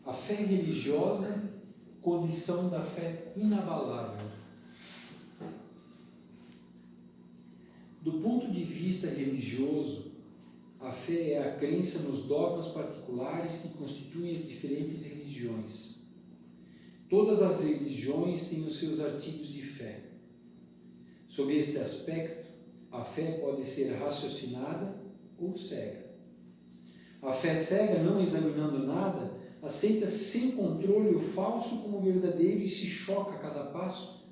A fé religiosa, condição da fé inabalável. Do ponto de vista religioso, a fé é a crença nos dogmas particulares que constituem as diferentes religiões. Todas as religiões têm os seus artigos de fé. Sob este aspecto, a fé pode ser raciocinada ou cega. A fé cega, não examinando nada, aceita sem controle o falso como verdadeiro e se choca a cada passo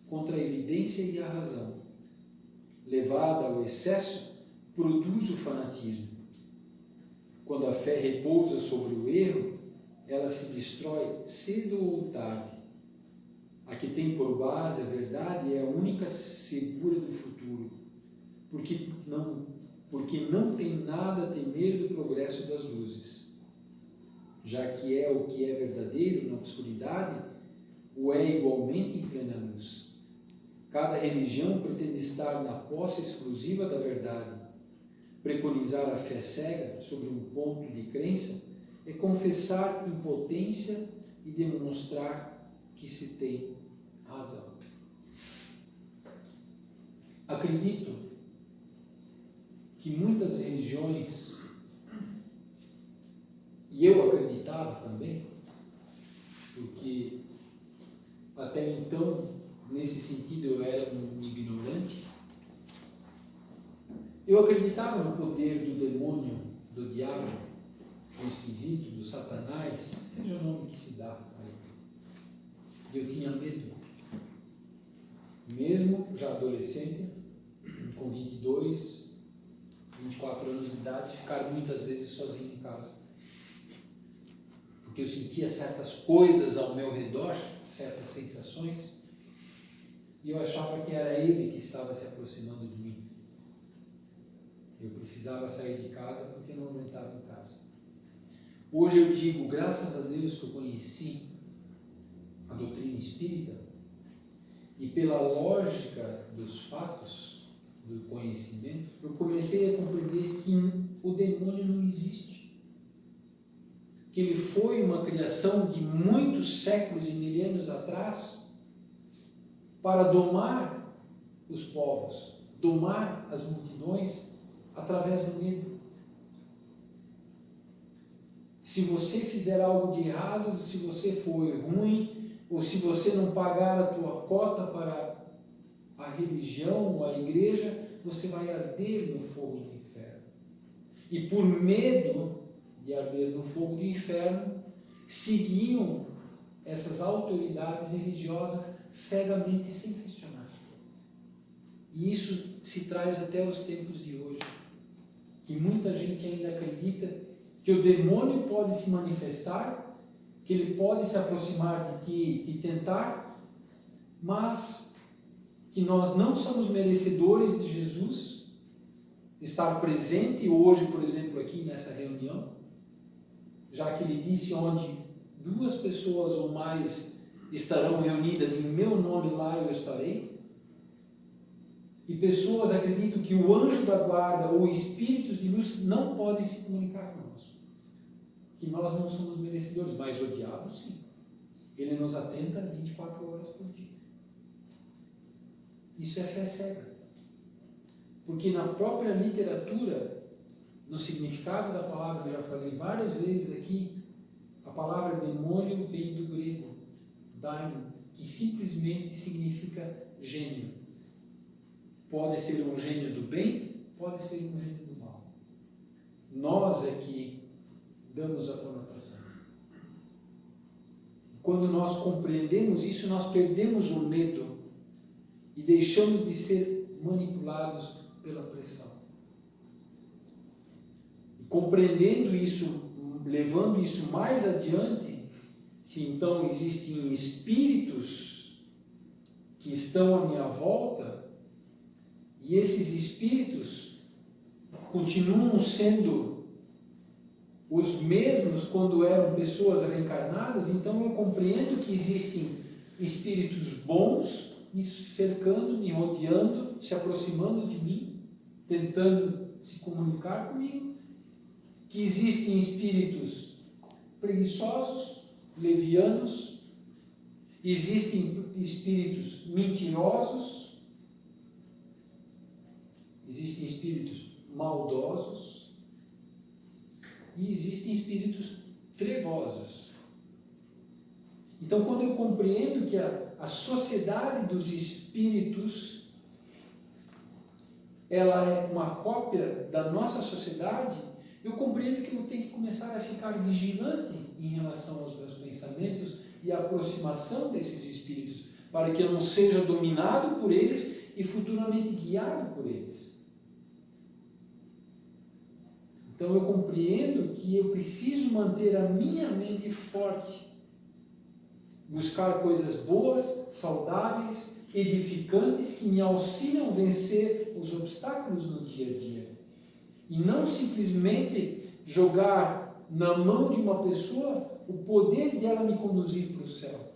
contra a evidência e a razão. Levada ao excesso, produz o fanatismo. Quando a fé repousa sobre o erro, ela se destrói cedo ou tarde. A que tem por base a verdade é a única segura do futuro, porque não tem nada a temer do progresso das luzes. Já que é o que é verdadeiro na obscuridade, o é igualmente em plena luz. Cada religião pretende estar na posse exclusiva da verdade. Preconizar a fé cega sobre um ponto de crença é confessar impotência e demonstrar que se tem razão. Acredito que muitas religiões, e eu acreditava também, porque até então, nesse sentido, eu era um ignorante, eu acreditava no poder do demônio, do diabo, do esquisito, do satanás, seja o nome que se dá a ele. Eu tinha medo. Mesmo já adolescente, com 22, 24 anos de idade, ficar muitas vezes sozinho em casa. Porque eu sentia certas coisas ao meu redor, certas sensações, e eu achava que era ele que estava se aproximando de mim. Eu precisava sair de casa porque não aguentava em casa. Hoje eu digo, graças a Deus que eu conheci a doutrina espírita e pela lógica dos fatos, do conhecimento, eu comecei a compreender que o demônio não existe. Que ele foi uma criação de muitos séculos e milênios atrás para domar os povos, domar as multidões através do medo. Se você fizer algo de errado, se você for ruim, ou se você não pagar a tua cota para a religião ou a igreja, você vai arder no fogo do inferno. E por medo de arder no fogo do inferno, seguiam essas autoridades religiosas cegamente, sem questionar. E isso se traz até os tempos de hoje, que muita gente ainda acredita que o demônio pode se manifestar, que ele pode se aproximar de ti e te tentar, mas que nós não somos merecedores de Jesus estar presente hoje, por exemplo, aqui nessa reunião, já que ele disse: onde 2 pessoas ou mais estarão reunidas em meu nome, lá eu estarei. E pessoas acreditam que o anjo da guarda ou espíritos de luz não podem se comunicar conosco, que nós não somos merecedores, mas o diabo sim, ele nos atenta 24 horas por dia. Isso é fé cega, porque na própria literatura, no significado da palavra, eu já falei várias vezes aqui, a palavra demônio vem do grego daimon, que simplesmente significa gênio. Pode ser um gênio do bem, pode ser um gênio do mal. Nós é que damos a conotação. Quando nós compreendemos isso, nós perdemos o medo e deixamos de ser manipulados pela pressão. E compreendendo isso, levando isso mais adiante, se então existem espíritos que estão à minha volta, e esses espíritos continuam sendo os mesmos quando eram pessoas reencarnadas, então eu compreendo que existem espíritos bons me cercando, me rodeando, se aproximando de mim, tentando se comunicar comigo, que existem espíritos preguiçosos, levianos, existem espíritos mentirosos, existem espíritos maldosos e existem espíritos trevosos. Então, quando eu compreendo que a sociedade dos espíritos ela é uma cópia da nossa sociedade, eu compreendo que eu tenho que começar a ficar vigilante em relação aos meus pensamentos e a aproximação desses espíritos, para que eu não seja dominado por eles e futuramente guiado por eles. Então eu compreendo que eu preciso manter a minha mente forte, buscar coisas boas, saudáveis, edificantes, que me auxiliam a vencer os obstáculos no dia a dia. E não simplesmente jogar na mão de uma pessoa o poder de ela me conduzir para o céu.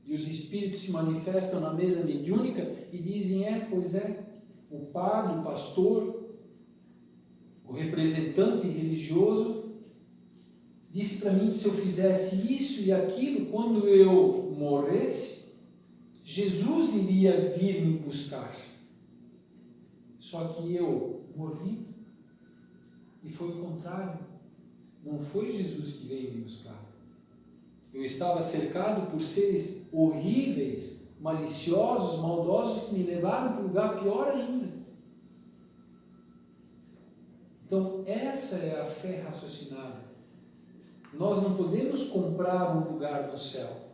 E os espíritos se manifestam na mesa mediúnica e dizem, pois é, o padre, o pastor, o representante religioso disse para mim que se eu fizesse isso e aquilo, quando eu morresse, Jesus iria vir me buscar. Só que eu morri e foi o contrário. Não foi Jesus que veio me buscar. Eu estava cercado por seres horríveis, maliciosos, maldosos, que me levaram para um lugar pior ainda. Então, essa é a fé raciocinada. Nós não podemos comprar um lugar no céu.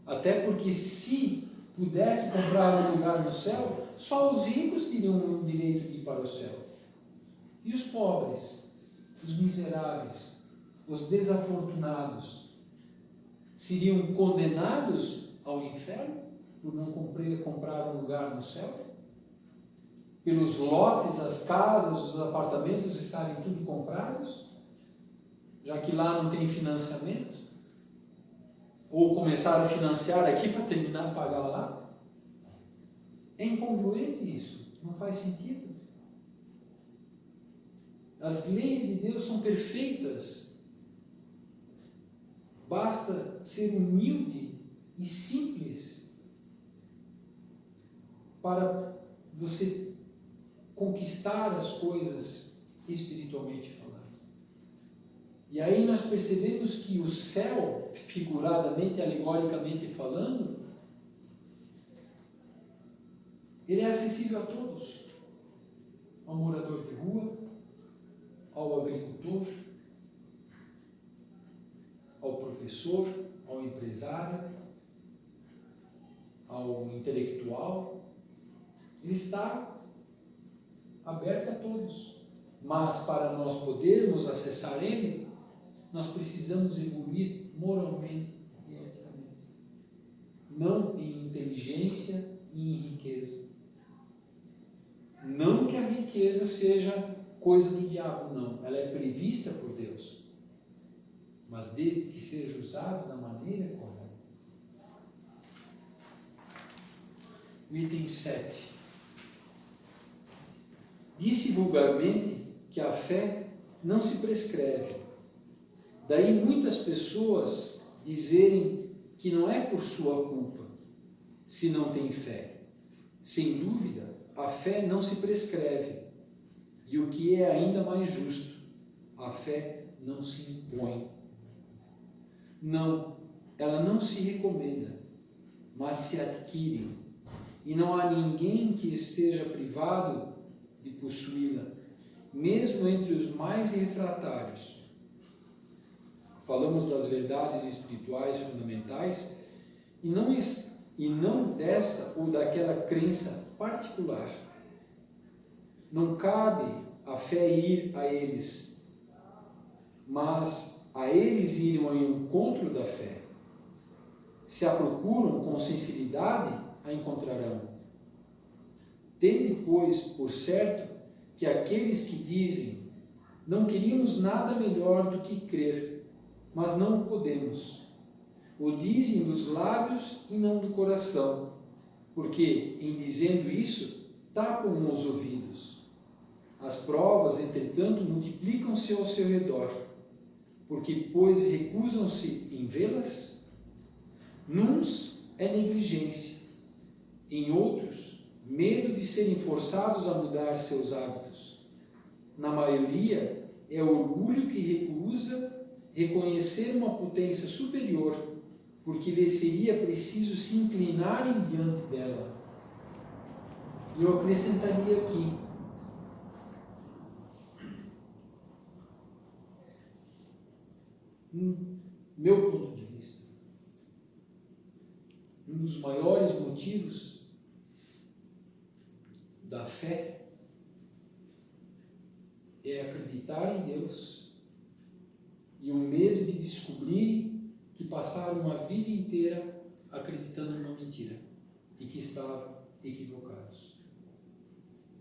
Até porque se pudesse comprar um lugar no céu, só os ricos teriam o direito de ir para o céu. E os pobres, os miseráveis, os desafortunados, seriam condenados ao inferno por não comprar um lugar no céu? Pelos lotes, as casas, os apartamentos estarem tudo comprados? Já que lá não tem financiamento? Ou começar a financiar aqui para terminar de pagar lá? É incongruente isso, não faz sentido. As leis de Deus são perfeitas. Basta ser humilde e simples para você conquistar as coisas espiritualmente falando. E aí nós percebemos que o céu, figuradamente, alegoricamente falando, ele é acessível a todos. Ao morador de rua, ao agricultor, ao professor, ao empresário, ao intelectual. Ele está aberto a todos. Mas para nós podermos acessar ele, nós precisamos evoluir moralmente e eticamente. Não em inteligência e em riqueza. Não que a riqueza seja coisa do diabo, não. Ela é prevista por Deus. Mas desde que seja usada da maneira correta. O item 7. Disse vulgarmente que a fé não se prescreve. Daí muitas pessoas dizerem que não é por sua culpa se não tem fé. Sem dúvida, a fé não se prescreve. E o que é ainda mais justo, a fé não se impõe. Não, ela não se recomenda, mas se adquire. E não há ninguém que esteja privado de possuí-la, mesmo entre os mais refratários. Falamos das verdades espirituais fundamentais e não desta ou daquela crença particular. Não cabe a fé ir a eles, mas a eles irem ao encontro da fé. Se a procuram com sinceridade, a encontrarão. Tende, pois, por certo que aqueles que dizem não queríamos nada melhor do que crer, mas não podemos, o dizem dos lábios e não do coração, porque, em dizendo isso, tapam os ouvidos. As provas, entretanto, multiplicam-se ao seu redor. porque pois recusam-se em vê-las. Nuns é negligência, em outros, medo de serem forçados a mudar seus hábitos. Na maioria, é orgulho que recusa reconhecer uma potência superior, porque lhe seria preciso se inclinarem diante dela. E eu acrescentaria aqui, meu ponto de vista, um dos maiores motivos da fé é acreditar em Deus e o medo de descobrir que passaram uma vida inteira acreditando numa mentira e que estavam equivocados,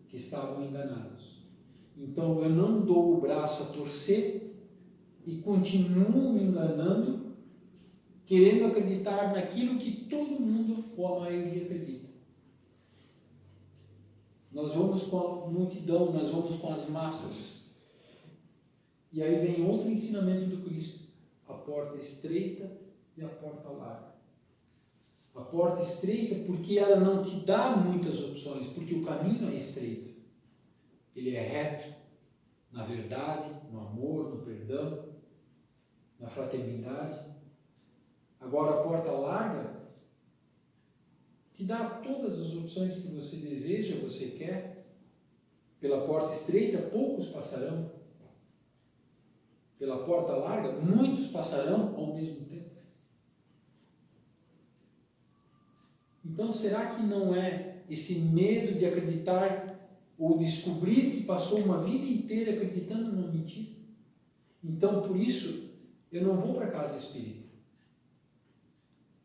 que estavam enganados. Então eu não dou o braço a torcer e continuo me enganando, querendo acreditar naquilo que todo mundo ou a maioria acredita. Nós vamos com a multidão, nós vamos com as massas. E aí vem outro ensinamento do Cristo: a porta estreita e a porta larga. A porta estreita porque ela não te dá muitas opções, porque o caminho é estreito. Ele é reto, na verdade, no amor, no perdão, na fraternidade. Agora a porta larga te dá todas as opções que você deseja, você quer. Pela porta estreita, poucos passarão. Pela porta larga, muitos passarão ao mesmo tempo. Então, será que não é esse medo de acreditar ou descobrir que passou uma vida inteira acreditando numa mentira? Então, por isso, eu não vou para a casa espírita.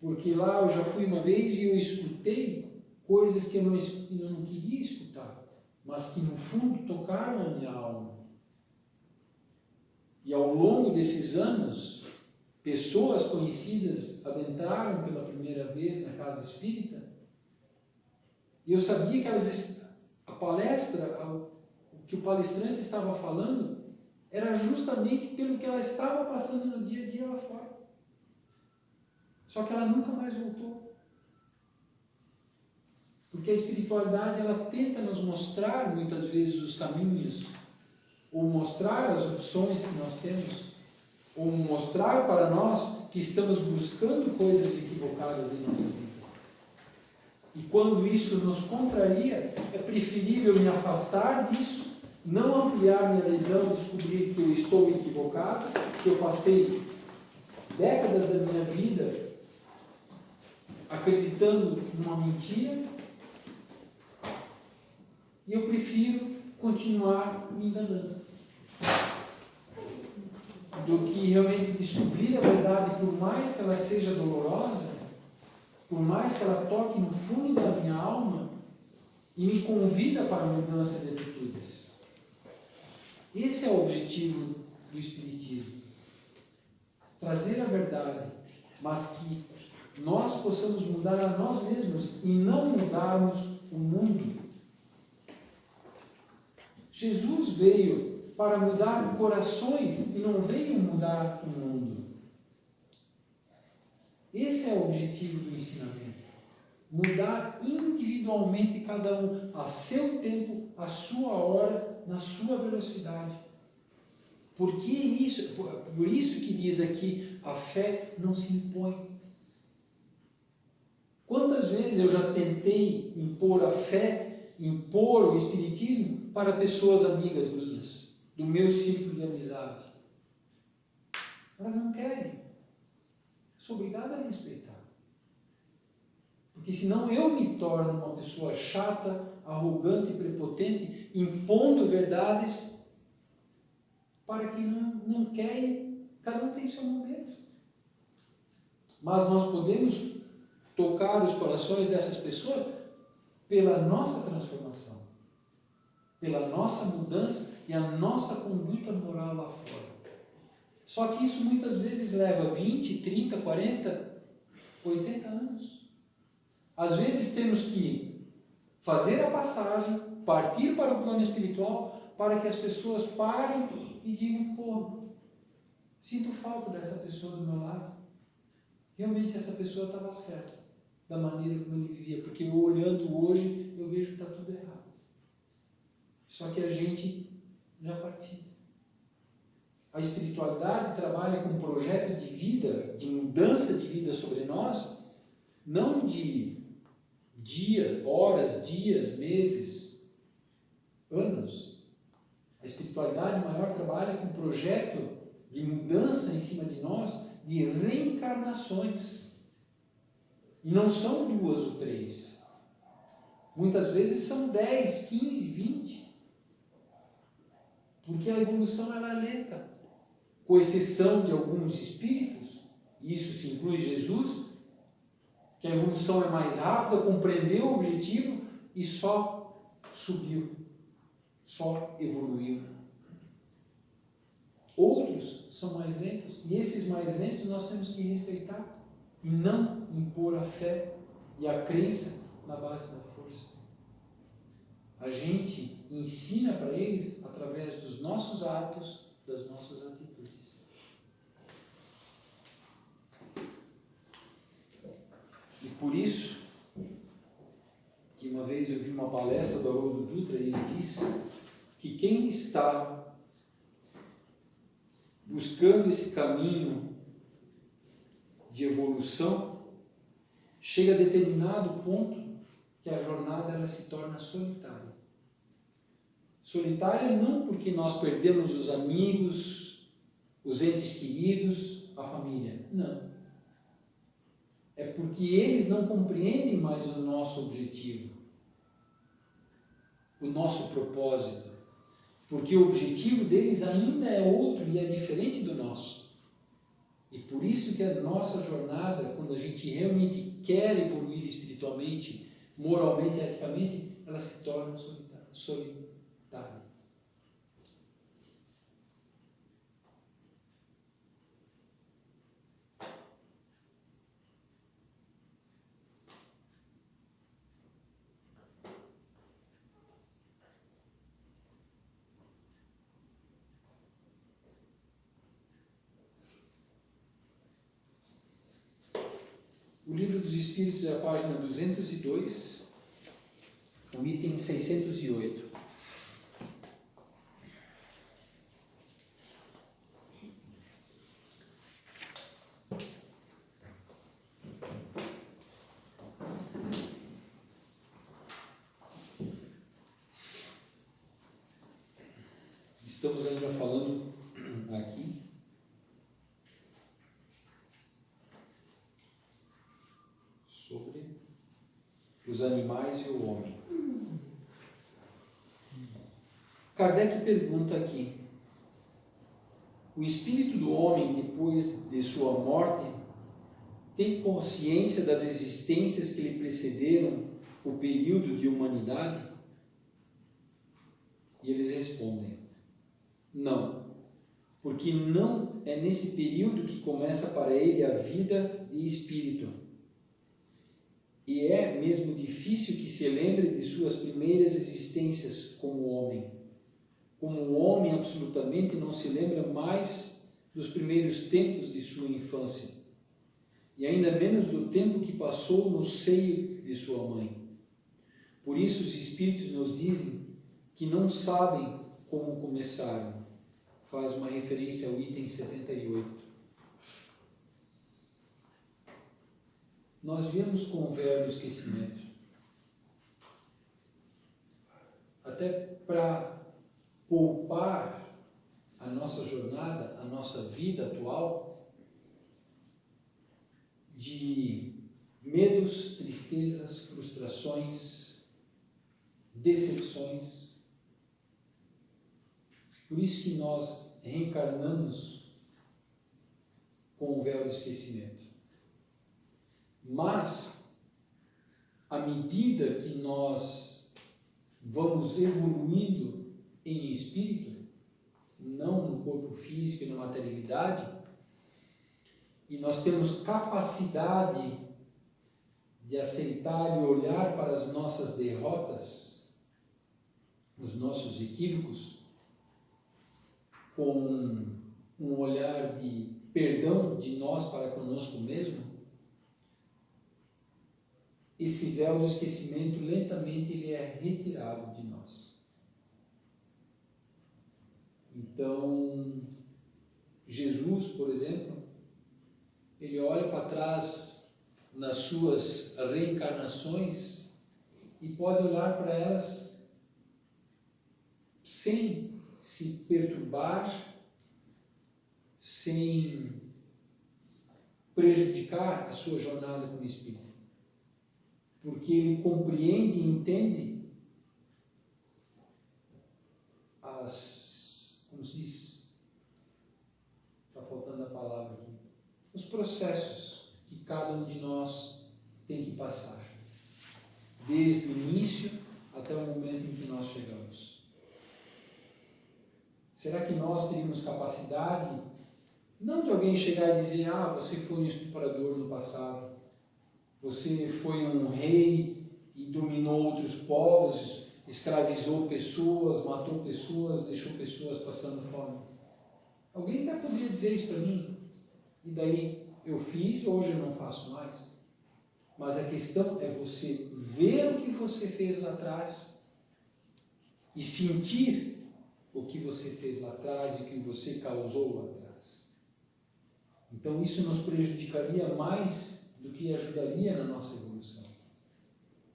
Porque lá eu já fui uma vez e eu escutei coisas que eu não queria escutar, mas que no fundo tocaram a minha alma. E ao longo desses anos, pessoas conhecidas adentraram pela primeira vez na casa espírita, e eu sabia que a palestra, o que o palestrante estava falando, era justamente pelo que ela estava passando no dia a dia lá fora. Só que ela nunca mais voltou. Porque a espiritualidade, ela tenta nos mostrar muitas vezes os caminhos, ou mostrar as opções que nós temos, ou mostrar para nós que estamos buscando coisas equivocadas em nossa vida. E quando isso nos contraria, é preferível me afastar disso, não ampliar minha visão, descobrir que eu estou equivocado, que eu passei décadas da minha vida acreditando numa mentira, e eu prefiro continuar me enganando do que realmente descobrir a verdade, por mais que ela seja dolorosa, por mais que ela toque no fundo da minha alma e me convida para a mudança de atitudes. Esse é o objetivo do Espiritismo. Trazer a verdade, mas que nós possamos mudar a nós mesmos e não mudarmos o mundo. Jesus veio para mudar corações e não veio mudar o mundo. Esse é o objetivo do ensinamento. Mudar individualmente cada um, a seu tempo, a sua hora, na sua velocidade. Por isso que diz aqui, a fé não se impõe. Quantas vezes eu já tentei impor a fé, impor o Espiritismo para pessoas amigas minhas, do meu círculo de amizade? Elas não querem. Sou obrigado a respeitar. Porque senão eu me torno uma pessoa chata, arrogante e prepotente, impondo verdades para quem não querem. Cada um tem seu momento. Mas nós podemos tocar os corações dessas pessoas pela nossa transformação, pela nossa mudança e a nossa conduta moral lá fora. Só que isso muitas vezes leva 20, 30, 40, 80 anos. Às vezes temos que fazer a passagem, partir para o plano espiritual, para que as pessoas parem e digam, pô, Sinto falta dessa pessoa do meu lado. Realmente essa pessoa estava certa, da maneira como ele vivia, porque eu olhando hoje, eu vejo que está tudo errado. Só que a gente já partiu. A espiritualidade trabalha com um projeto de vida, de mudança de vida sobre nós, não de dias, horas, dias, meses, anos. A espiritualidade maior trabalha com um projeto de mudança em cima de nós, de reencarnações. E não são 2 ou 3. Muitas vezes são 10, 15, 20. Porque a evolução ela é lenta. Com exceção de alguns espíritos, e isso se inclui Jesus, que a evolução é mais rápida, compreendeu o objetivo e só subiu, só evoluiu. Outros são mais lentos, e esses mais lentos nós temos que respeitar e não impor a fé e a crença na base da força. A gente ensina para eles através dos nossos atos, das nossas atitudes. E por isso, que uma vez eu vi uma palestra do Haroldo Dutra e ele disse que quem está buscando esse caminho de evolução chega a determinado ponto que a jornada ela se torna solitária. Solitária não porque nós perdemos os amigos, os entes queridos, a família. Não. É porque eles não compreendem mais o nosso objetivo, o nosso propósito. Porque o objetivo deles ainda é outro e é diferente do nosso. E por isso que a nossa jornada, quando a gente realmente quer evoluir espiritualmente, moralmente e eticamente, ela se torna solitária. O Livro dos Espíritos é a página 202, o item 608. Estamos ainda falando aqui sobre os animais e o homem. Kardec pergunta aqui: o espírito do homem, depois de sua morte, tem consciência das existências que lhe precederam o período de humanidade? E eles respondem: não, porque não é nesse período que começa para ele a vida de espírito. E é mesmo difícil que se lembre de suas primeiras existências como homem. Como o homem absolutamente não se lembra mais dos primeiros tempos de sua infância, e ainda menos do tempo que passou no seio de sua mãe. Por isso os Espíritos nos dizem que não sabem como começaram. Faz uma referência ao item 78. Nós viemos com o véu do esquecimento, até para poupar a nossa jornada, a nossa vida atual, de medos, tristezas, frustrações, decepções. Por isso que nós reencarnamos com o véu do esquecimento. Mas, à medida que nós vamos evoluindo em espírito, não no corpo físico e na materialidade, e nós temos capacidade de aceitar e olhar para as nossas derrotas, os nossos equívocos, com um olhar de perdão de nós para conosco mesmo, esse véu do esquecimento lentamente ele é retirado de nós. Então, Jesus, por exemplo, ele olha para trás nas suas reencarnações e pode olhar para elas sem se perturbar, sem prejudicar a sua jornada como espírito. Porque ele compreende e entende como se diz? Está faltando a palavra aqui. Os processos que cada um de nós tem que passar. Desde o início até o momento em que nós chegamos. Será que nós teríamos capacidade, não de alguém chegar e dizer, você foi um estuprador no passado, você foi um rei e dominou outros povos, escravizou pessoas, matou pessoas, deixou pessoas passando fome. Alguém até poderia dizer isso para mim, e daí eu fiz, hoje eu não faço mais. Mas a questão é você ver o que você fez lá atrás e sentir o que você fez lá atrás e o que você causou lá atrás. Então isso nos prejudicaria mais do que ajudaria na nossa evolução.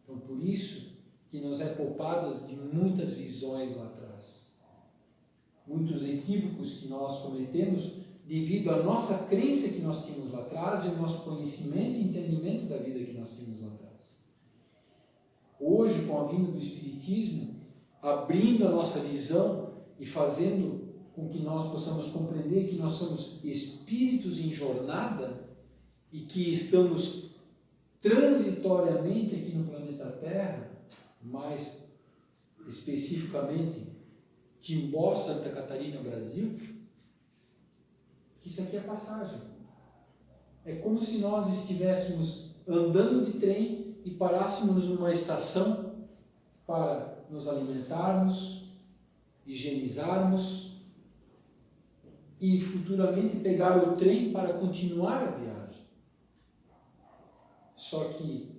Então por isso que nos é poupado de muitas visões lá atrás. Muitos equívocos que nós cometemos devido à nossa crença que nós tínhamos lá atrás e ao nosso conhecimento e entendimento da vida que nós tínhamos lá atrás. Hoje, com a vinda do Espiritismo, abrindo a nossa visão e fazendo com que nós possamos compreender que nós somos espíritos em jornada e que estamos transitoriamente aqui no planeta Terra, mais especificamente Timbó, Santa Catarina, Brasil, que isso aqui é passagem. É como se nós estivéssemos andando de trem e parássemos numa estação para nos alimentarmos, higienizarmos e futuramente pegar o trem para continuar a viagem. Só que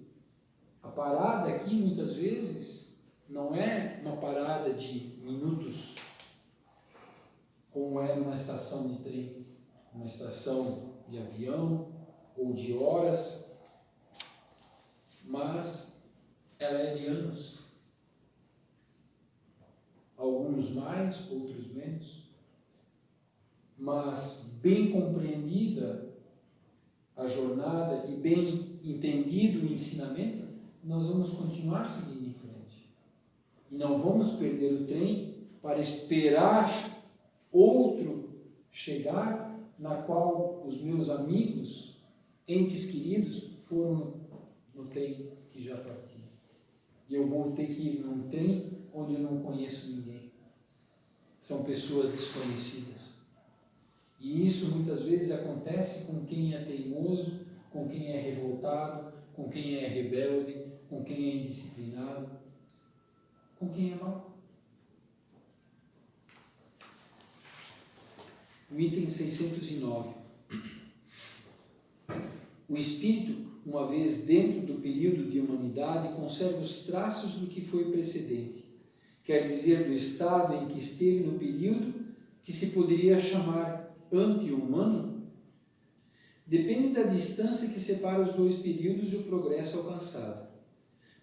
a parada aqui muitas vezes não é uma parada de minutos, como é numa estação de trem, uma estação de avião ou de horas, mas ela é de anos. Alguns mais, outros menos, mas bem compreendida a jornada e bem entendido o ensinamento, nós vamos continuar seguindo em frente. E não vamos perder o trem para esperar outro chegar, na qual os meus amigos, entes queridos, foram no trem que já partiu. E eu vou ter que ir num trem onde eu não conheço ninguém. São pessoas desconhecidas. E isso muitas vezes acontece com quem é teimoso, com quem é revoltado, com quem é rebelde, com quem é indisciplinado, com quem é mau. O item 609. O espírito, uma vez dentro do período de humanidade, conserva os traços do que foi precedente, quer dizer, do estado em que esteve no período que se poderia chamar ante-humano. Depende da distância que separa os dois períodos e o progresso alcançado.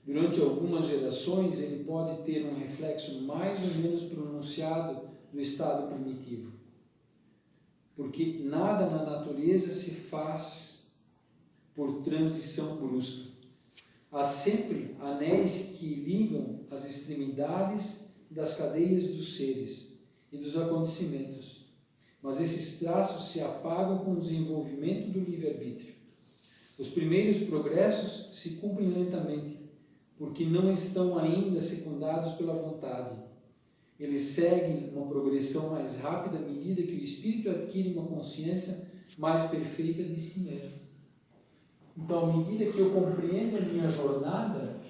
Durante algumas gerações, ele pode ter um reflexo mais ou menos pronunciado do estado primitivo, porque nada na natureza se faz por transição brusca. Há sempre anéis que ligam as extremidades das cadeias dos seres e dos acontecimentos, mas esses traços se apagam com o desenvolvimento do livre-arbítrio. Os primeiros progressos se cumprem lentamente, porque não estão ainda secundados pela vontade. Eles seguem uma progressão mais rápida à medida que o espírito adquire uma consciência mais perfeita de si mesmo. Então, à medida que eu compreendo a minha jornada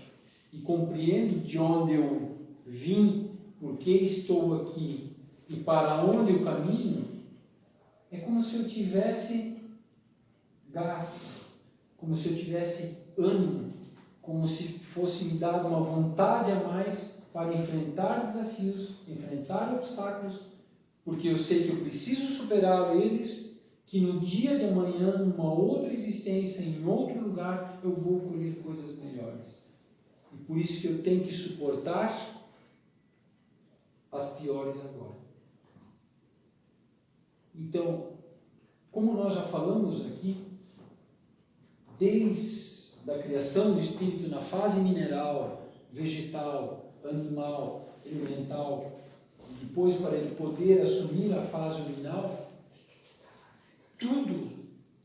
e compreendo de onde eu vim, por que estou aqui e para onde eu caminho, é como se eu tivesse gás, como se eu tivesse ânimo, como se fosse me dado uma vontade a mais para enfrentar desafios, enfrentar obstáculos, porque eu sei que eu preciso superar eles, que no dia de amanhã, numa outra existência, em outro lugar, eu vou colher coisas melhores. E por isso que eu tenho que suportar as piores agora. Então, como nós já falamos aqui, desde a criação do espírito na fase mineral, vegetal, animal, elemental, e depois para ele poder assumir a fase luminal, tudo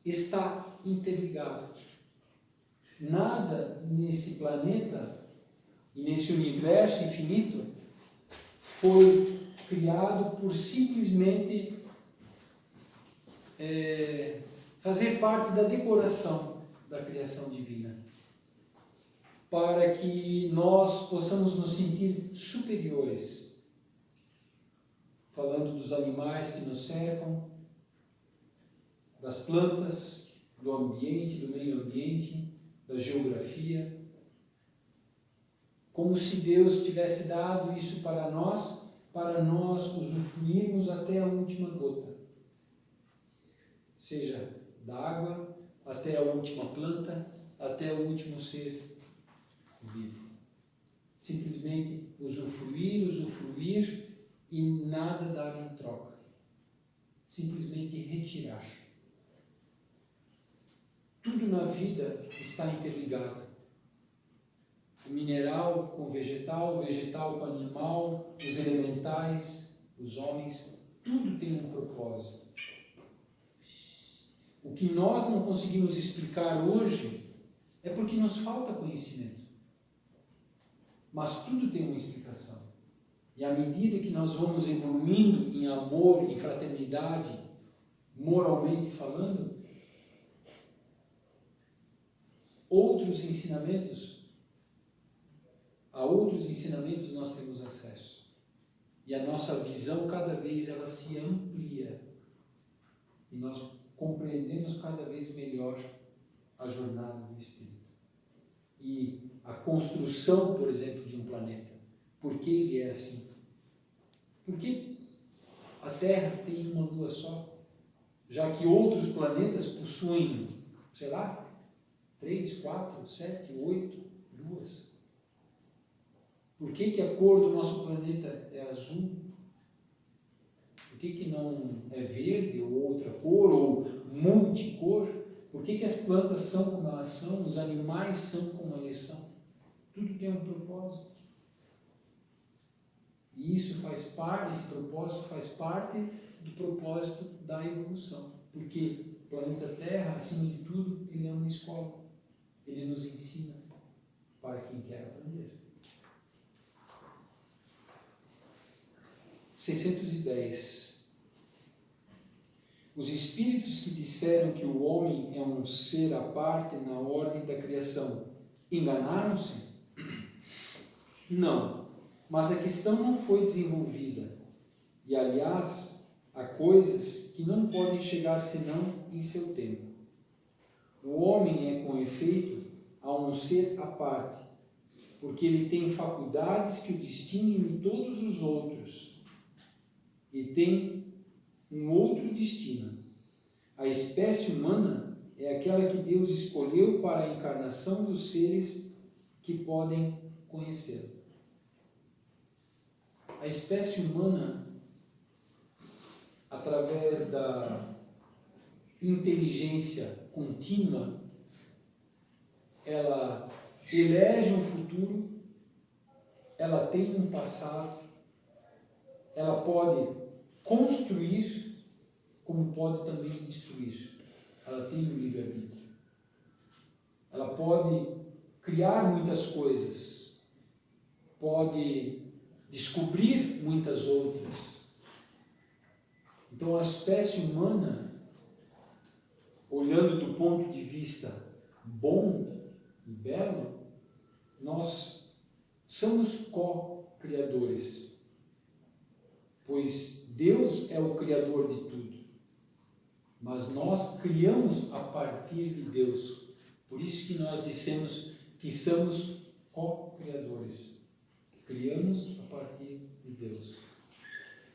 está interligado. Nada nesse planeta e nesse universo infinito foi criado por simplesmente fazer parte da decoração da criação divina, para que nós possamos nos sentir superiores, falando dos animais que nos cercam, das plantas, do ambiente, do meio ambiente, da geografia, como se Deus tivesse dado isso para nós usufruirmos até a última gota, seja da água até a última planta, até o último ser vivo. Simplesmente usufruir e nada dar em troca. Simplesmente retirar. Tudo na vida está interligado. O mineral com o vegetal com o animal, os elementais, os homens, tudo tem um propósito. O que nós não conseguimos explicar hoje é porque nos falta conhecimento. Mas tudo tem uma explicação. E à medida que nós vamos evoluindo em amor, em fraternidade, moralmente falando, a outros ensinamentos nós temos acesso. E a nossa visão cada vez ela se amplia. E nós compreendemos cada vez melhor a jornada do Espírito. E a construção, por exemplo, de um planeta. Por que ele é assim? Por que a Terra tem uma lua só? Já que outros planetas possuem, 3, 4, 7, 8 luas. Por que a cor do nosso planeta é azul? Por que não é verde ou outra cor, ou multicor? Por que as plantas são como elas são, os animais são como eles são? Tudo tem um propósito. E esse propósito faz parte do propósito da evolução. Porque o planeta Terra, acima de tudo, ele é uma escola. Ele nos ensina para quem quer aprender. 610. Os espíritos que disseram que o homem é um ser à parte na ordem da criação, enganaram-se? Não, mas a questão não foi desenvolvida. E, aliás, há coisas que não podem chegar senão em seu tempo. O homem é, com efeito, um ser à parte, porque ele tem faculdades que o distinguem de todos os outros e tem um outro destino. A espécie humana é aquela que Deus escolheu para a encarnação dos seres que podem conhecê-lo. A espécie humana, através da inteligência contínua, ela elege um futuro, ela tem um passado, ela pode construir, como pode também destruir. Ela tem um livre-arbítrio. Ela pode criar muitas coisas, pode descobrir muitas outras. Então, a espécie humana, olhando do ponto de vista bom e belo, nós somos co-criadores, pois Deus é o Criador de tudo. mas nós criamos a partir de Deus. Por isso que nós dissemos que somos co-criadores. Criamos a partir de Deus.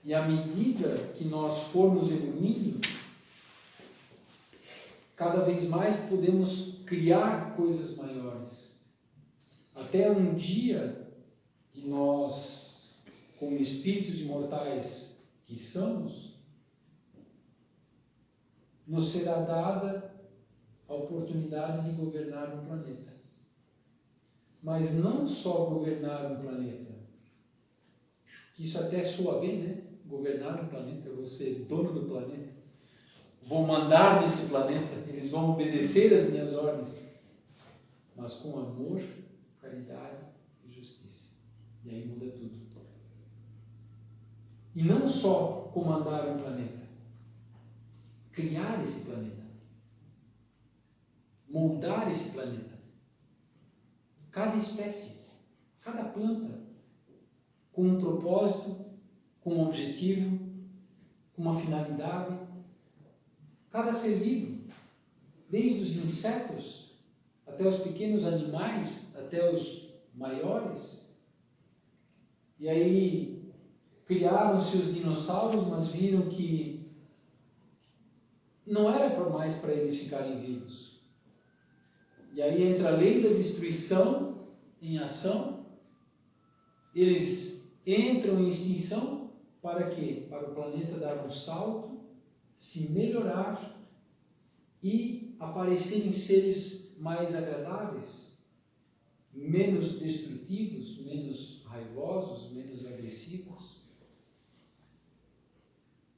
E à medida que nós formos evoluindo, cada vez mais podemos criar coisas maiores. Até um dia que nós, como espíritos imortais que somos, nos será dada a oportunidade de governar um planeta. Mas não só governar um planeta, que isso até soa bem, né? Governar um planeta, eu vou ser dono do planeta, vou mandar nesse planeta, eles vão obedecer às minhas ordens, mas com amor, caridade e justiça. E aí muda tudo. E não só comandar um planeta, criar esse planeta, moldar esse planeta, cada espécie, cada planta, com um propósito, com um objetivo, com uma finalidade, cada ser vivo, desde os insetos até os pequenos animais, até os maiores. E aí criaram-se os dinossauros, mas viram que não era mais para eles ficarem vivos. E aí entra a lei da destruição em ação. Eles entram em extinção para quê? Para o planeta dar um salto, se melhorar e aparecerem seres mais agradáveis, menos destrutivos, menos raivosos, menos agressivos.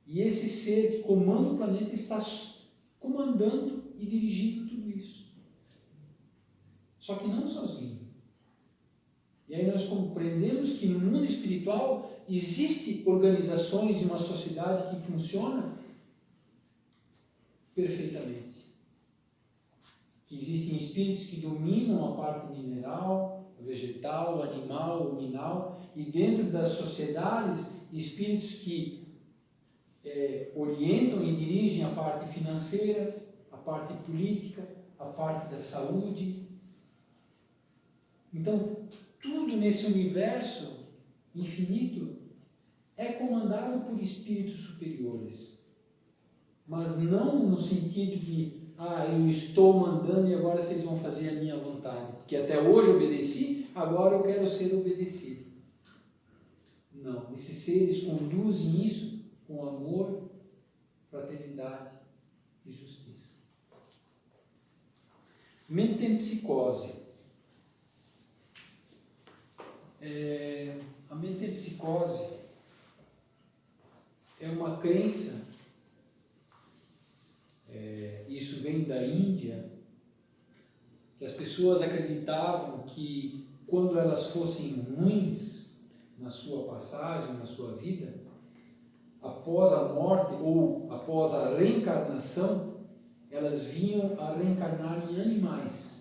E esse ser que comanda o planeta está comandando e dirigindo tudo isso. Só que não sozinho. E aí nós compreendemos que no mundo espiritual existem organizações e uma sociedade que funciona perfeitamente. Que existem espíritos que dominam a parte mineral, vegetal, animal, luminal, e dentro das sociedades, espíritos que orientam e dirigem a parte financeira, a parte política, a parte da saúde. Então, tudo nesse universo infinito é comandado por espíritos superiores. Mas não no sentido de, eu estou mandando e agora vocês vão fazer a minha vontade. Porque até hoje eu obedeci, agora eu quero ser obedecido. Não, esses seres conduzem isso com amor, fraternidade e justiça. Metempsicose. A metempsicose é uma crença, isso vem da Índia, que as pessoas acreditavam que quando elas fossem ruins na sua passagem, na sua vida, após a morte ou após a reencarnação, elas vinham a reencarnar em animais.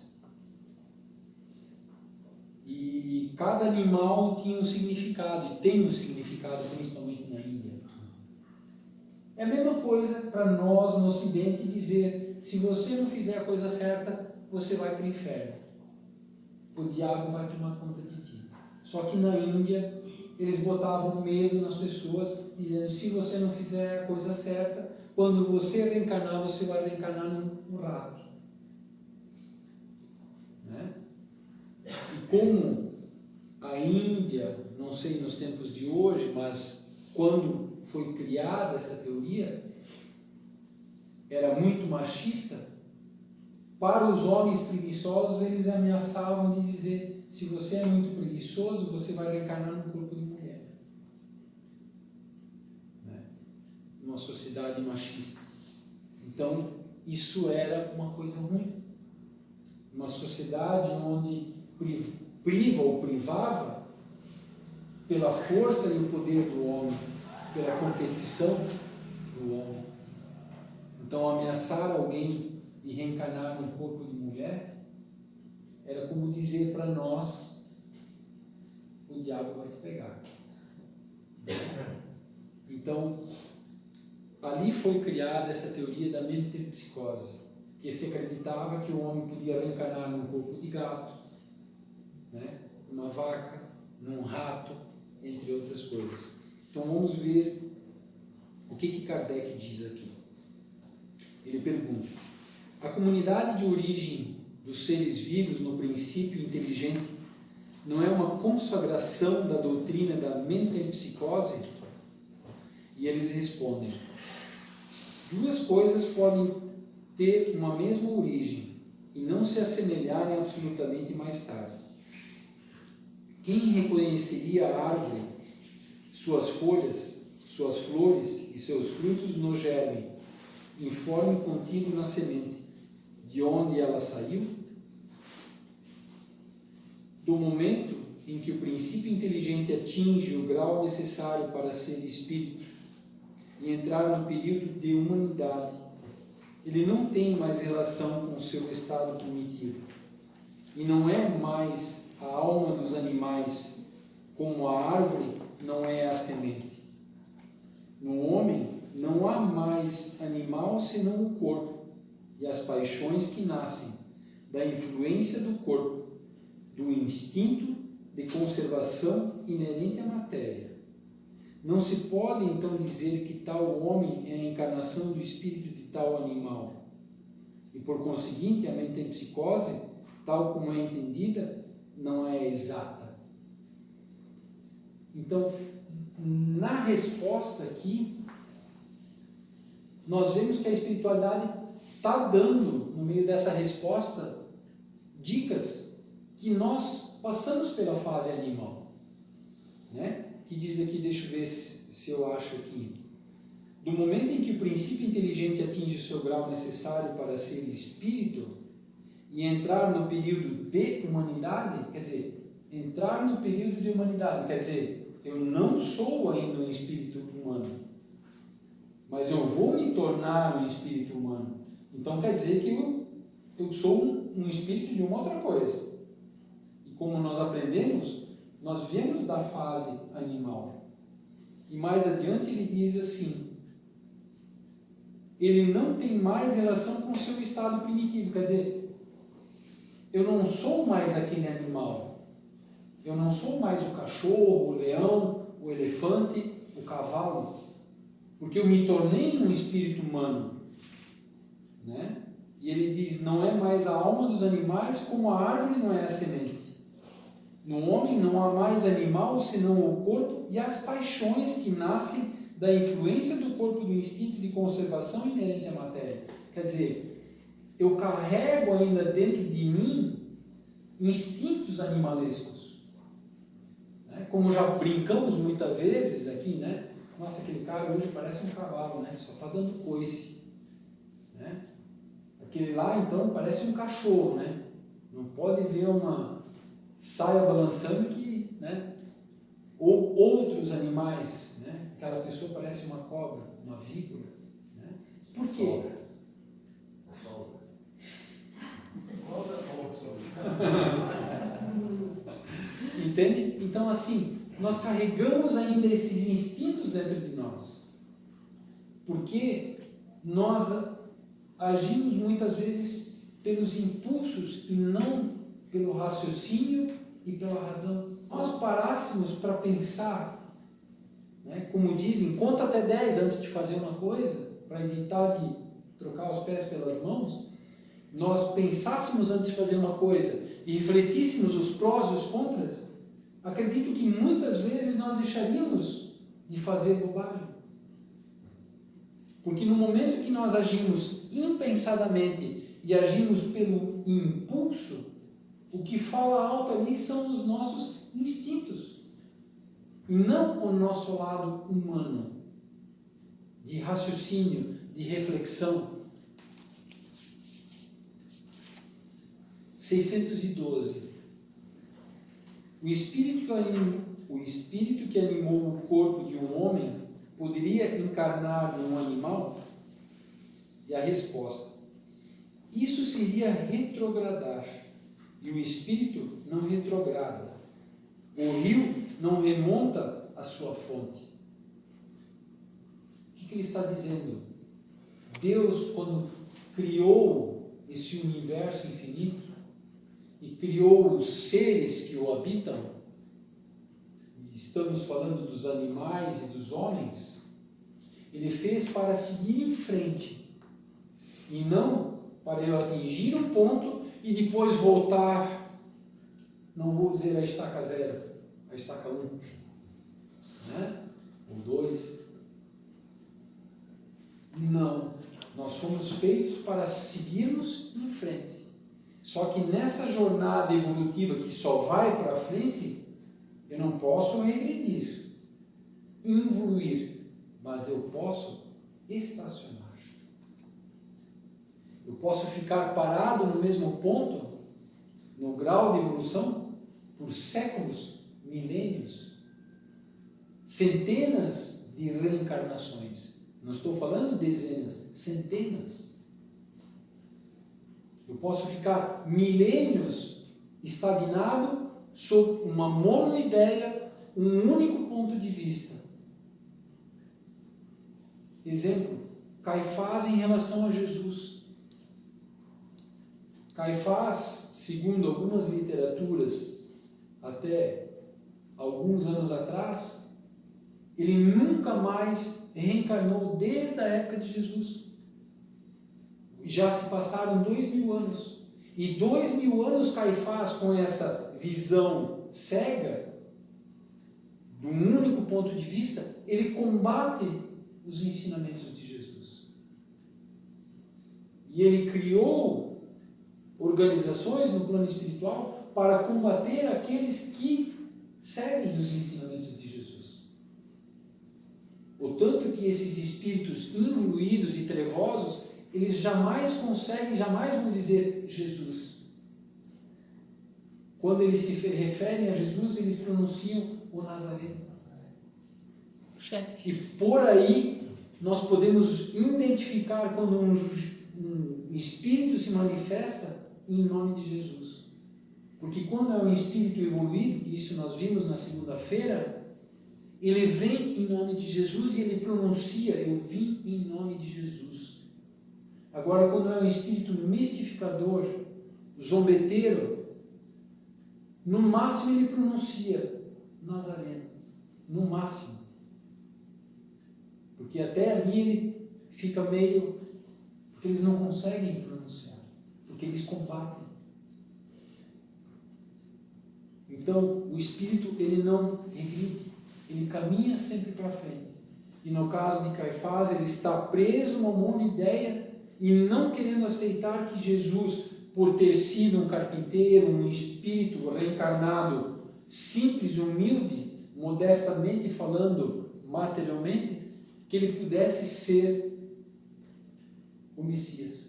E cada animal tinha um significado, e tem um significado, principalmente na Índia. É a mesma coisa para nós no Ocidente dizer, se você não fizer a coisa certa, você vai para o inferno. O diabo vai tomar conta de ti. Só que na Índia, eles botavam medo nas pessoas, dizendo, se você não fizer a coisa certa, quando você reencarnar, você vai reencarnar num rato. Né? E como a Índia, não sei nos tempos de hoje, mas quando foi criada essa teoria, era muito machista, para os homens preguiçosos eles ameaçavam de dizer, se você é muito preguiçoso, você vai reencarnar no corpo de mulher. Né? Uma sociedade machista. Então, isso era uma coisa ruim. Uma sociedade onde priva ou privava pela força e o poder do homem, pela competição do homem. Então, ameaçar alguém de reencarnar no corpo de mulher era como dizer para nós, o diabo vai te pegar. Então, ali foi criada essa teoria da metempsicose, que se acreditava que o homem podia reencarnar num corpo de gato, né, numa vaca, num rato, entre outras coisas. Então vamos ver o que Kardec diz aqui. Ele pergunta: a comunidade de origem dos seres vivos no princípio inteligente não é uma consagração da doutrina da metempsicose? E eles respondem: duas coisas podem ter uma mesma origem e não se assemelharem absolutamente mais tarde. Quem reconheceria a árvore, suas folhas, suas flores e seus frutos no germe, informe contido na semente, de onde ela saiu? Do momento em que o princípio inteligente atinge o grau necessário para ser espírito e entrar no período de humanidade, ele não tem mais relação com o seu estado primitivo e não é mais a alma dos animais, como a árvore não é a semente. No homem não há mais animal senão o corpo e as paixões que nascem da influência do corpo, do instinto de conservação inerente à matéria. Não se pode então dizer que tal homem é a encarnação do espírito de tal animal. E por conseguinte, a metempsicose, tal como é entendida, não é exata. Então, na resposta aqui, nós vemos que a espiritualidade está dando, no meio dessa resposta, dicas que nós passamos pela fase animal, né? Que diz aqui, deixa eu ver se eu acho aqui: do momento em que o princípio inteligente atinge o seu grau necessário para ser espírito e entrar no período de humanidade, quer dizer, entrar no período de humanidade, quer dizer, eu não sou ainda um espírito humano, mas eu vou me tornar um espírito humano. Então quer dizer que eu sou um espírito de uma outra coisa. E como nós aprendemos, nós viemos da fase animal. E mais adiante ele diz assim: ele não tem mais relação com o seu estado primitivo. Quer dizer, eu não sou mais aquele animal. Eu não sou mais o cachorro, o leão, o elefante, o cavalo. Porque eu me tornei um espírito humano. Né? E ele diz: não é mais a alma dos animais, como a árvore não é a semente. No homem não há mais animal senão o corpo e as paixões que nascem da influência do corpo, do instinto de conservação inerente à matéria. Quer dizer, eu carrego ainda dentro de mim instintos animalescos. Né? Como já brincamos muitas vezes aqui, né? Nossa, aquele cara hoje parece um cavalo, né? Só está dando coice. Né? Aquele lá, então, parece um cachorro, né? Não pode ver uma saia balançando que, né? Ou outros animais, né? Aquela pessoa parece uma cobra, uma víbora, né? Por quê? Entende? Então, assim, nós carregamos ainda esses instintos dentro de nós, porque nós agimos muitas vezes pelos impulsos e não pelo raciocínio e pela razão. Nós parássemos para pensar, né? Como dizem, conta até 10 antes de fazer uma coisa, para evitar de trocar os pés pelas mãos. Nós pensássemos antes de fazer uma coisa e refletíssemos os prós e os contras, acredito que muitas vezes nós deixaríamos de fazer bobagem. Porque no momento que nós agimos impensadamente e agimos pelo impulso, o que fala alto ali são os nossos instintos, e não o nosso lado humano, de raciocínio, de reflexão. 612. O espírito que animou o corpo de um homem poderia encarnar num animal? E a resposta: isso seria retrogradar, e o espírito não retrograda. O rio não remonta à sua fonte. O que que ele está dizendo? Deus, quando criou esse universo infinito e criou os seres que o habitam, estamos falando dos animais e dos homens, ele fez para seguir em frente e não para eu atingir um ponto e depois voltar, não vou dizer a estaca 0, a estaca 1, né? Ou 2. Não, nós fomos feitos para seguirmos em frente. Só que nessa jornada evolutiva que só vai para frente, eu não posso regredir, evoluir, mas eu posso estacionar. Eu posso ficar parado no mesmo ponto, no grau de evolução, por séculos, milênios, centenas de reencarnações. Não estou falando dezenas, centenas. Eu posso ficar milênios estagnado sob uma monoideia, um único ponto de vista. Exemplo, Caifás em relação a Jesus. Caifás, segundo algumas literaturas, até alguns anos atrás, ele nunca mais reencarnou desde a época de Jesus. Já se passaram 2000 anos. E 2000 anos Caifás, com essa visão cega, de um único ponto de vista, ele combate os ensinamentos de Jesus. E ele criou organizações no plano espiritual para combater aqueles que seguem os ensinamentos de Jesus. O tanto que esses espíritos involuídos e trevosos, eles jamais conseguem, jamais vão dizer Jesus. Quando eles se referem a Jesus, eles pronunciam o Nazareno. Chefe. E por aí nós podemos identificar quando um espírito se manifesta em nome de Jesus. Porque quando é um espírito evoluído, isso nós vimos na segunda-feira, ele vem em nome de Jesus e ele pronuncia, eu vim em nome de Jesus. Agora, quando é um espírito mistificador, zombeteiro, no máximo ele pronuncia Nazareno, no máximo. Porque até ali ele fica meio, porque eles não conseguem pronunciar, porque eles combatem. Então, o espírito, ele não regride, ele caminha sempre para frente. E no caso de Caifás, ele está preso numa monoideia e não querendo aceitar que Jesus, por ter sido um carpinteiro, um espírito reencarnado, simples, humilde, modestamente falando, materialmente, que ele pudesse ser o Messias.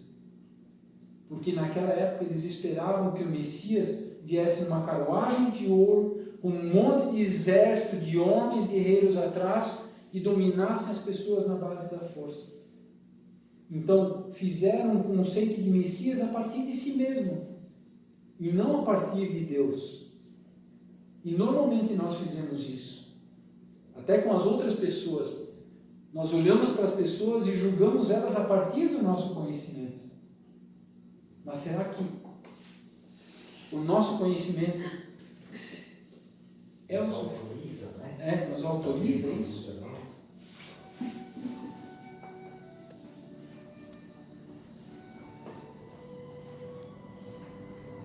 Porque naquela época eles esperavam que o Messias viesse numa carruagem de ouro, com um monte de exército de homens guerreiros atrás e dominassem as pessoas na base da força. Então, fizeram um conceito de Messias a partir de si mesmo e não a partir de Deus. E normalmente nós fizemos isso. Até com as outras pessoas. Nós olhamos para as pessoas e julgamos elas a partir do nosso conhecimento. Mas será que o nosso conhecimento nos autoriza, né? Nos autoriza isso?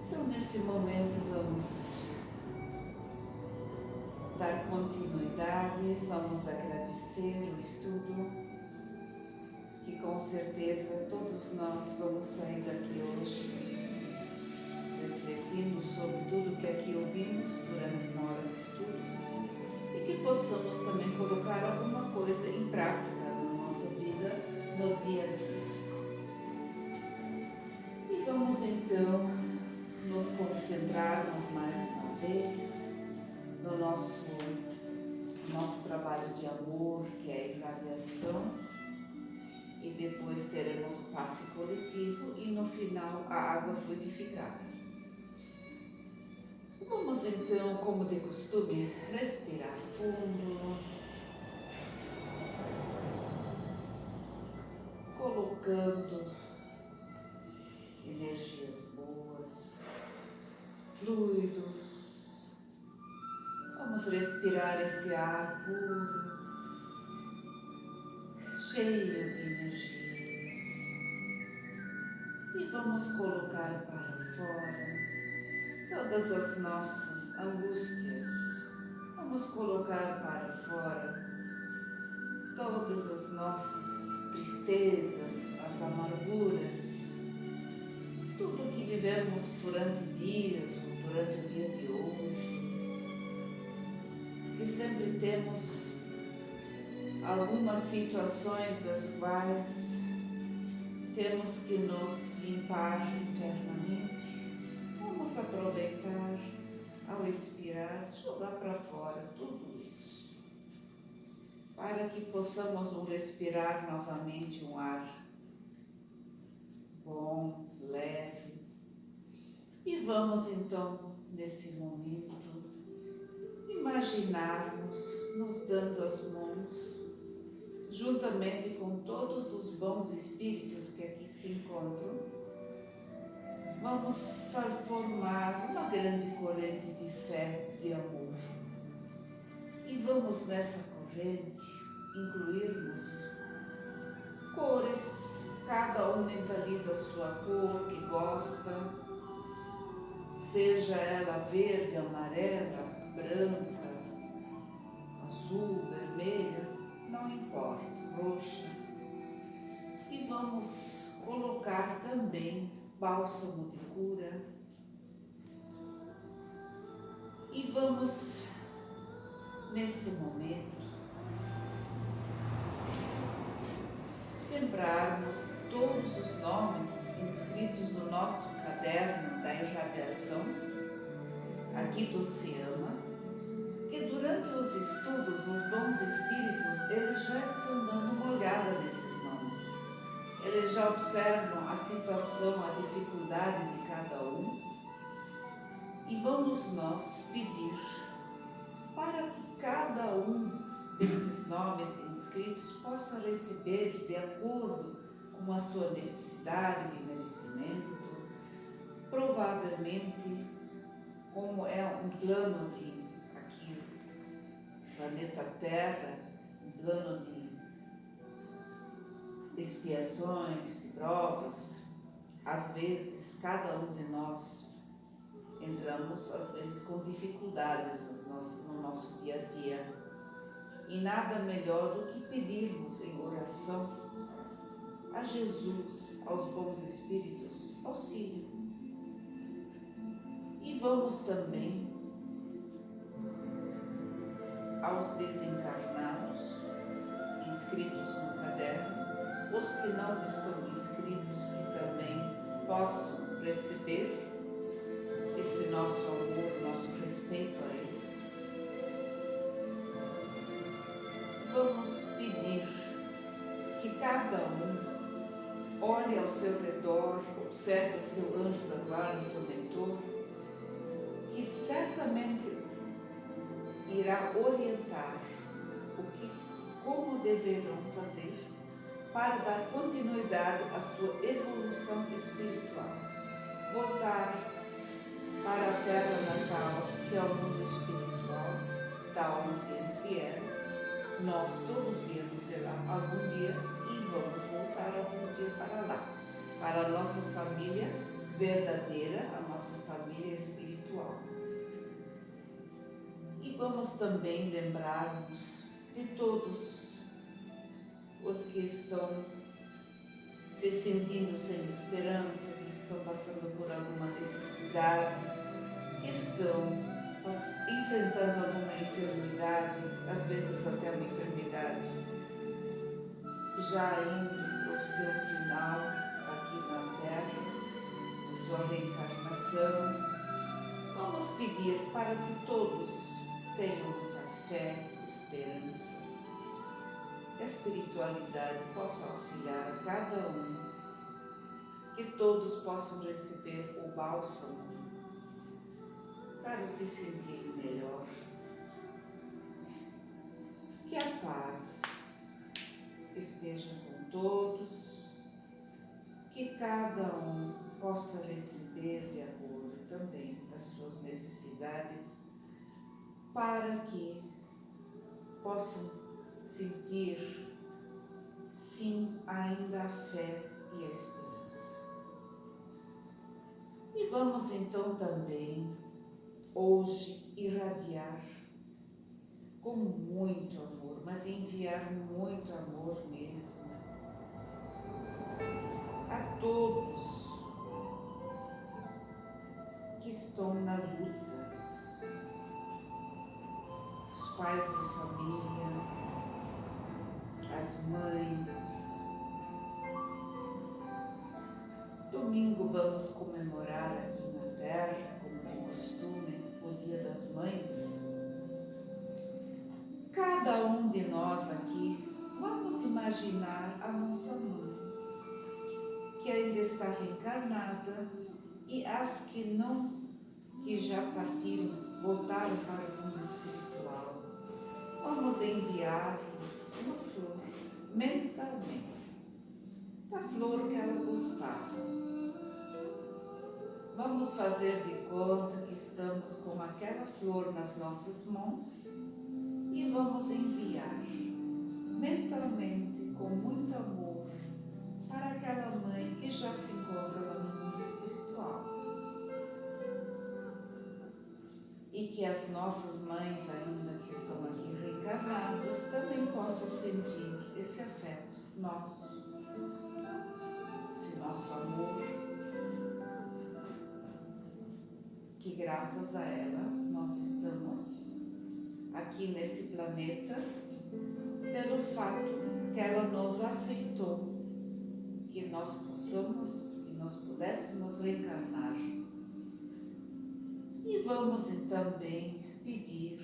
Então, nesse momento, vamos dar continuidade, vamos agradecer o estudo, que com certeza todos nós vamos sair daqui hoje refletindo sobre tudo que aqui ouvimos durante uma hora de estudos e que possamos também colocar alguma coisa em prática na nossa vida, no dia a dia. E vamos então nos concentrarmos mais uma vez no nosso trabalho de amor, que é a irradiação, e depois teremos o passe coletivo e no final a água fluidificada. Vamos então, como de costume, respirar fundo colocando energias boas, fluidos. Vamos respirar esse ar puro, cheio de energias. E vamos colocar para fora todas as nossas angústias. Vamos colocar para fora todas as nossas tristezas, as amarguras, tudo que vivemos durante dias ou durante o dia de hoje. E sempre temos algumas situações das quais temos que nos limpar internamente. Vamos aproveitar ao expirar, jogar para fora tudo isso, para que possamos respirar novamente um ar bom, leve. E vamos então, nesse momento, imaginarmos nos dando as mãos, juntamente com todos os bons espíritos que aqui se encontram. Vamos formar uma grande corrente de fé, de amor. E vamos nessa corrente incluirmos cores. Cada um mentaliza a sua cor que gosta, seja ela verde, amarela, branca, azul, vermelha, não importa, roxa. E vamos colocar também bálsamo de cura. E vamos, nesse momento, lembrarmos de todos os nomes inscritos no nosso caderno da irradiação, aqui do Oceana, que durante os estudos, os bons espíritos, eles já estão dando uma olhada nesses nomes. Eles já observam a situação, a dificuldade de cada um. E vamos nós pedir para que cada um desses nomes inscritos possa receber de acordo com a sua necessidade de merecimento, provavelmente, como é um plano de aqui, planeta Terra, um plano de expiações, de provas. Às vezes, cada um de nós entramos, às vezes, com dificuldades no nosso dia a dia. E nada melhor do que pedirmos em oração a Jesus, aos bons espíritos, auxílio. E vamos também aos desencarnados, inscritos no caderno, os que não estão inscritos, que também possam receber esse nosso amor, nosso respeito a eles. Vamos pedir que cada um olhe ao seu redor, observe o seu anjo da guarda, seu mentor, que certamente irá orientar como deverão fazer para dar continuidade à sua evolução espiritual. Voltar para a terra natal, que é o mundo espiritual, da onde eles vieram. Nós todos viemos de lá algum dia e vamos voltar algum dia para lá, para a nossa família verdadeira, a nossa família espiritual. E vamos também lembrar-nos de todos os que estão se sentindo sem esperança, que estão passando por alguma necessidade, que estão enfrentando alguma enfermidade, às vezes até uma enfermidade já indo para o seu final aqui na Terra, a sua reencarnação. Vamos pedir para que todos tenham muita fé, esperança, que a espiritualidade possa auxiliar a cada um, que todos possam receber o bálsamo para se sentirem melhor. Que a paz esteja com todos que cada um possa receber de acordo também das suas necessidades, para que possam sentir, sim, ainda a fé e a esperança. E vamos então também, hoje, irradiar com muito amor, mas enviar muito amor mesmo a todos que estão na luta, os pais de família, as mães. Domingo vamos comemorar aqui na Terra, como de costume, o Dia das Mães. Cada um de nós aqui, vamos imaginar a nossa mãe, que ainda está reencarnada, e as que não, que já partiram, voltaram para o mundo espiritual. Vamos enviar-lhes uma flor, mentalmente, da flor que ela gostava. Vamos fazer de conta que estamos com aquela flor nas nossas mãos e vamos enviar mentalmente, com muito amor, para aquela mãe que já se encontra no mundo espiritual. E que as nossas mães ainda que estão aqui reencarnadas também possam sentir esse afeto nosso, esse nosso amor, que graças a ela nós estamos aqui nesse planeta, pelo fato que ela nos aceitou, que nós possamos, que nós pudéssemos reencarnar. E vamos também pedir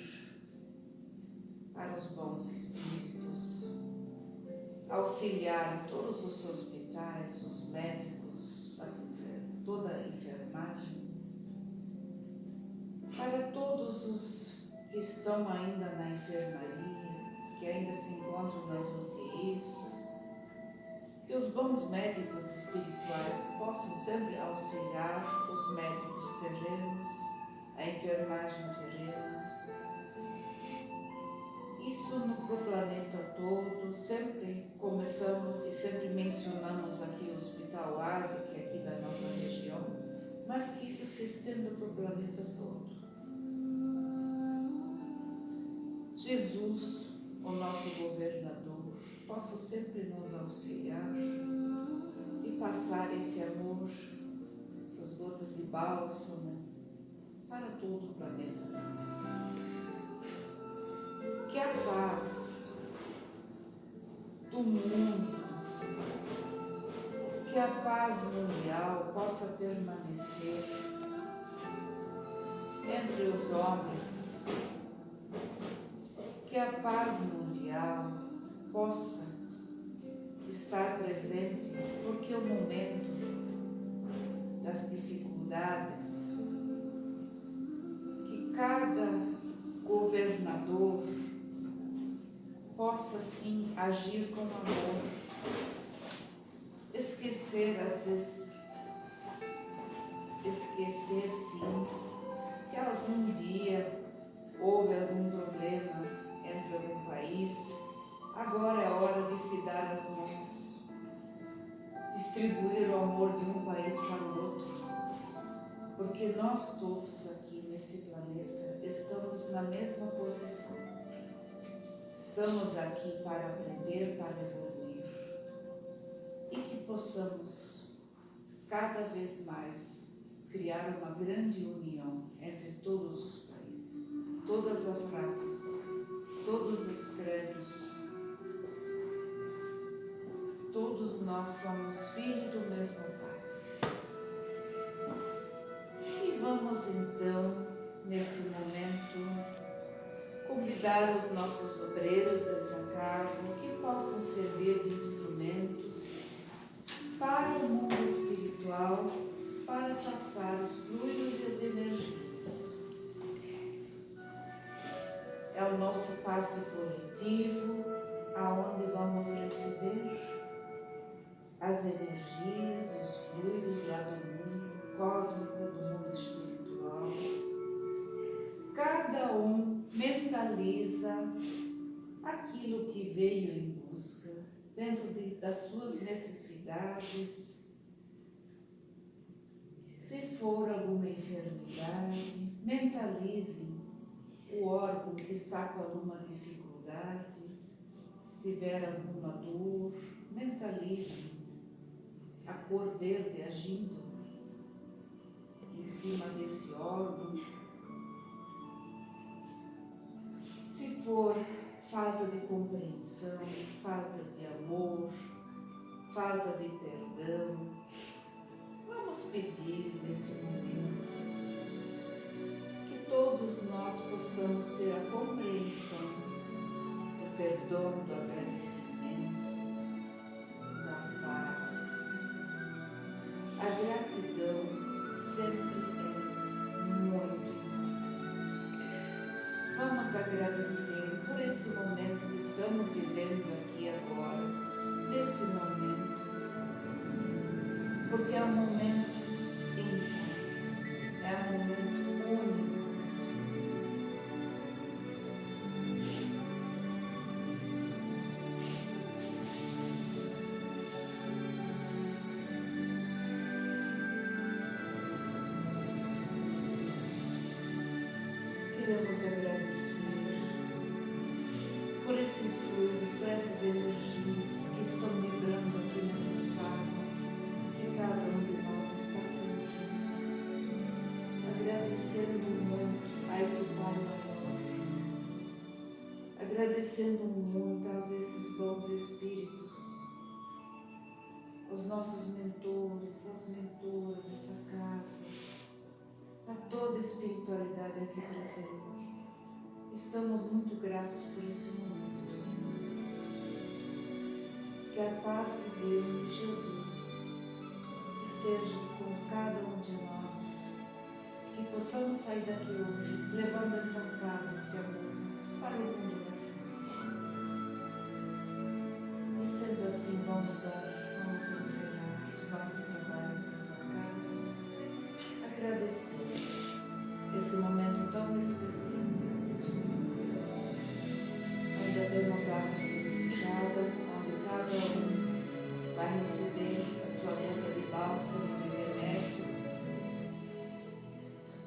para os bons espíritos auxiliar todos os hospitais, os médicos, toda a enfermagem, para todos os que estão ainda na enfermaria, que ainda se encontram nas UTIs, que os bons médicos espirituais possam sempre auxiliar os médicos terrenos, a enfermagem terrena. Isso no planeta todo, sempre começamos e sempre mencionamos aqui o Hospital Ásia, que é aqui da nossa região, mas que isso se estenda para o planeta todo. Jesus, o nosso governador, possa sempre nos auxiliar e passar esse amor, essas gotas de bálsamo para todo o planeta. Que a paz do mundo, que a paz mundial possa permanecer entre os homens, que a paz mundial possa estar presente, porque o momento das dificuldades, que cada governador possa sim agir com amor, esquecer sim que algum dia houve algum problema entre algum país. Agora é hora de se dar as mãos, distribuir o amor de um país para o outro, porque nós todos aqui nesse planeta estamos na mesma posição. Estamos aqui para aprender, para evoluir, e que possamos cada vez mais criar uma grande união entre todos os países, todas as raças, todos os credos. Todos nós somos filhos do mesmo Pai. E vamos então, nesse momento, convidar os nossos obreiros dessa casa que possam servir de instrumentos para o mundo espiritual, para passar os fluidos e as energias. É o nosso passe coletivo, aonde vamos receber as energias e os fluidos lá do mundo cósmico, do mundo espiritual. Cada um mentaliza aquilo que veio em busca, dentro das suas necessidades. Se for alguma enfermidade, mentalize o órgão que está com alguma dificuldade. Se tiver alguma dor, mentalize a cor verde agindo em cima desse órgão. Se for falta de compreensão, falta de amor, falta de perdão, vamos pedir nesse momento que todos nós possamos ter a compreensão do perdão, do agradecimento, da paz. A gratidão sempre é muito importante. Vamos agradecer por esse momento que estamos vivendo aqui agora, nesse momento, porque é um momento ímpar, é um momento único. Queremos agradecer por esses fluidos, por essas energias que estão vibrando aqui nessa sala, que cada um de nós está sentindo. Agradecendo muito a esse Pai maior, agradecendo muito a esses bons espíritos, aos nossos mentores, às mentoras dessa casa, a toda a espiritualidade aqui presente. Estamos muito gratos por esse momento. Que a paz de Deus, de Jesus, esteja com cada um de nós. Que possamos sair daqui hoje, levando essa paz, esse amor para o mundo da frente. E sendo assim, vamos encerrar os nossos trabalhos dessa casa, agradecendo esse momento tão especial. Ainda temos a água purificada, onde cada um vai receber a sua gota de bálsamo, de remédio.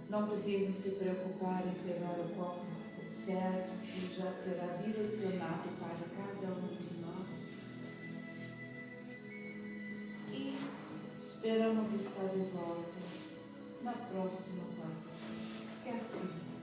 Não precisam se preocupar em pegar o copo certo, que já será direcionado para cada um de nós. E esperamos estar de volta na próxima quarta. Que assim seja.